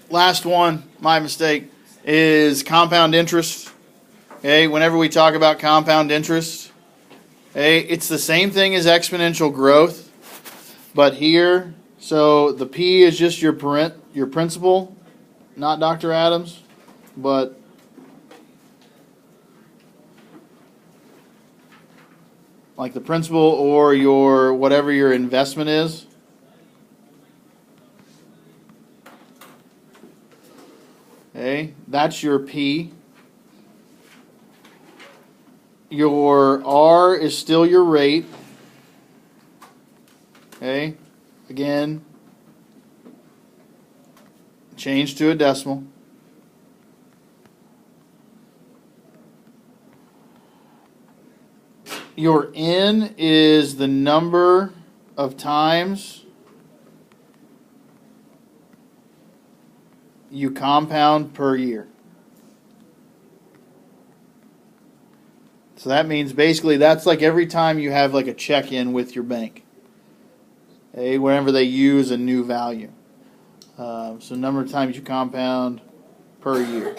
last one, my mistake, is compound interest. Okay, whenever we talk about compound interest, okay, it's the same thing as exponential growth, but here, so the P is just your principal, not Dr. Adams, but like the principal or your whatever your investment is. Okay, that's your P. Your R is still your rate. Okay, again, change to a decimal. Your N is the number of times you compound per year. So that means basically that's like every time you have like a check-in with your bank. Okay, whenever they use a new value. So number of times you compound per year.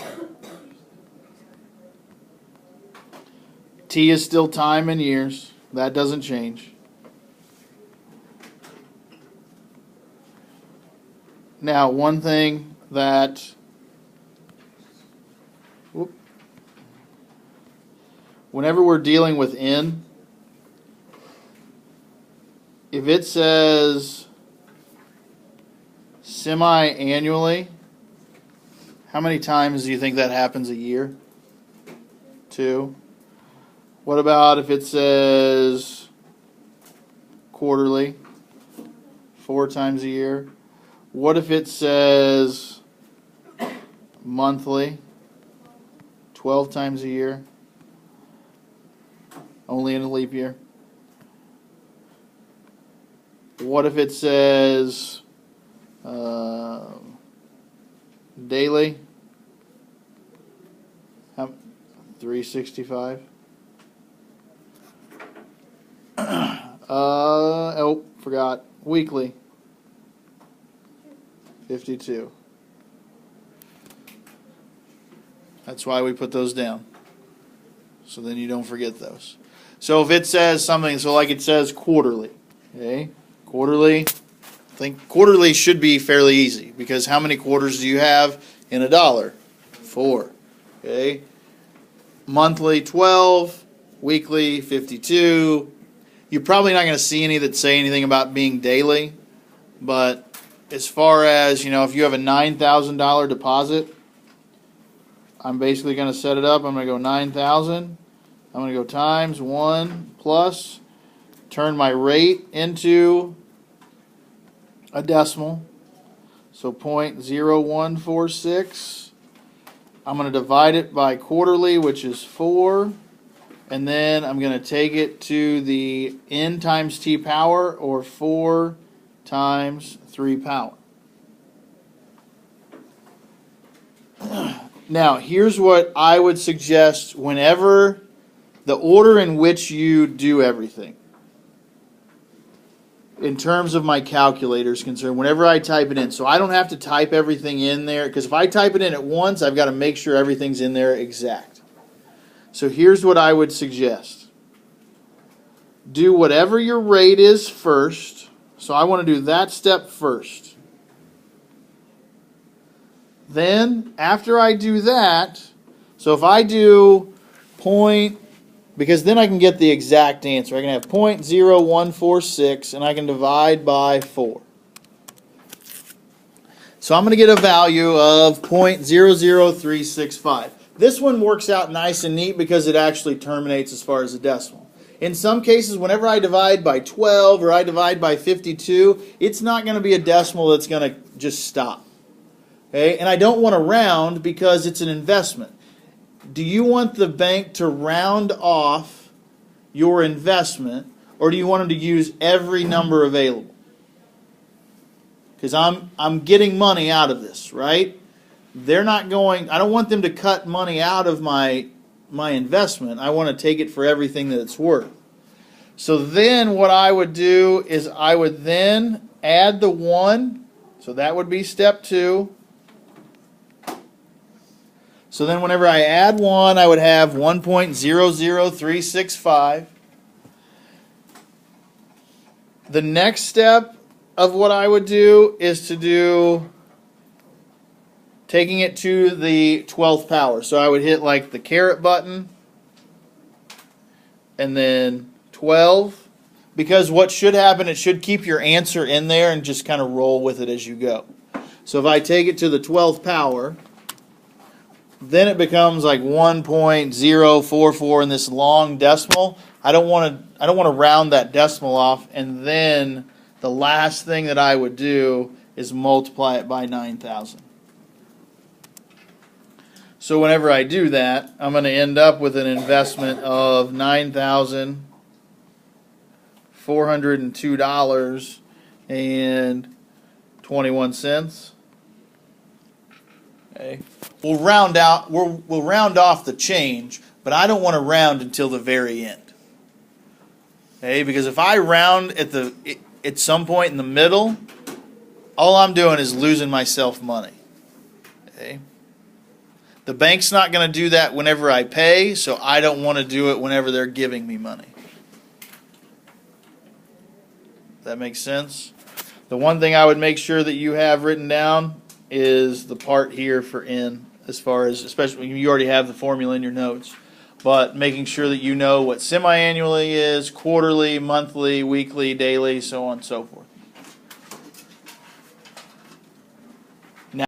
T is still time in years. That doesn't change. Now, one thing that whenever we're dealing with N, if it says semi-annually, how many times do you think that happens a year? 2. What about if it says quarterly? 4 times a year. What if it says monthly? 12 times a year. Only in a leap year. What if it says daily? 365. Oh, forgot. Weekly. 52. That's why we put those down. So then you don't forget those. So if it says something, so like it says quarterly. Okay? Quarterly. I think quarterly should be fairly easy because how many quarters do you have in a dollar? 4. Okay? Monthly 12, weekly 52. You're probably not going to see any that say anything about being daily, but as far as, you know, if you have a $9,000 deposit, I'm basically going to set it up. I'm going to go 9,000. I'm going to go times 1 plus, turn my rate into a decimal, so 0.0146. I'm going to divide it by quarterly, which is 4, and then I'm going to take it to the n times t power, or 4 times 3 power. Now, here's what I would suggest whenever the order in which you do everything. In terms of my calculator is concerned, whenever I type it in, so I don't have to type everything in there, because if I type it in at once, I've got to make sure everything's in there exact. So here's what I would suggest. Do whatever your rate is first. So I want to do that step first. Then, after I do that, so if I do because then I can get the exact answer. I can have 0.0146 and I can divide by 4. So I'm going to get a value of 0.00365. This one works out nice and neat because it actually terminates as far as a decimal. In some cases, whenever I divide by 12 or I divide by 52, it's not going to be a decimal that's going to just stop. Okay? And I don't want to round because it's an investment. Do you want the bank to round off your investment, or do you want them to use every number available? Because I'm getting money out of this, right? They're not going. I don't want them to cut money out of my investment. I want to take it for everything that it's worth. So then what I would do is I would then add the 1. So that would be step 2. So then whenever I add 1, I would have 1.00365. The next step of what I would do is to do taking it to the 12th power. So I would hit like the caret button and then 12. Because what should happen, it should keep your answer in there and just kind of roll with it as you go. So if I take it to the 12th power, then it becomes like 1.044 in this long decimal. I don't want to round that decimal off, and then the last thing that I would do is multiply it by 9,000. So whenever I do that, I'm going to end up with an investment of $9,402.21. Okay. We'll round off the change, but I don't want to round until the very end. Okay, because if I round at some point in the middle, all I'm doing is losing myself money. Okay. The bank's not going to do that whenever I pay, so I don't want to do it whenever they're giving me money. That makes sense? The one thing I would make sure that you have written down is the part here for N, as far as, especially when you already have the formula in your notes, but making sure that you know what semi-annually is, quarterly, monthly, weekly, daily, so on and so forth.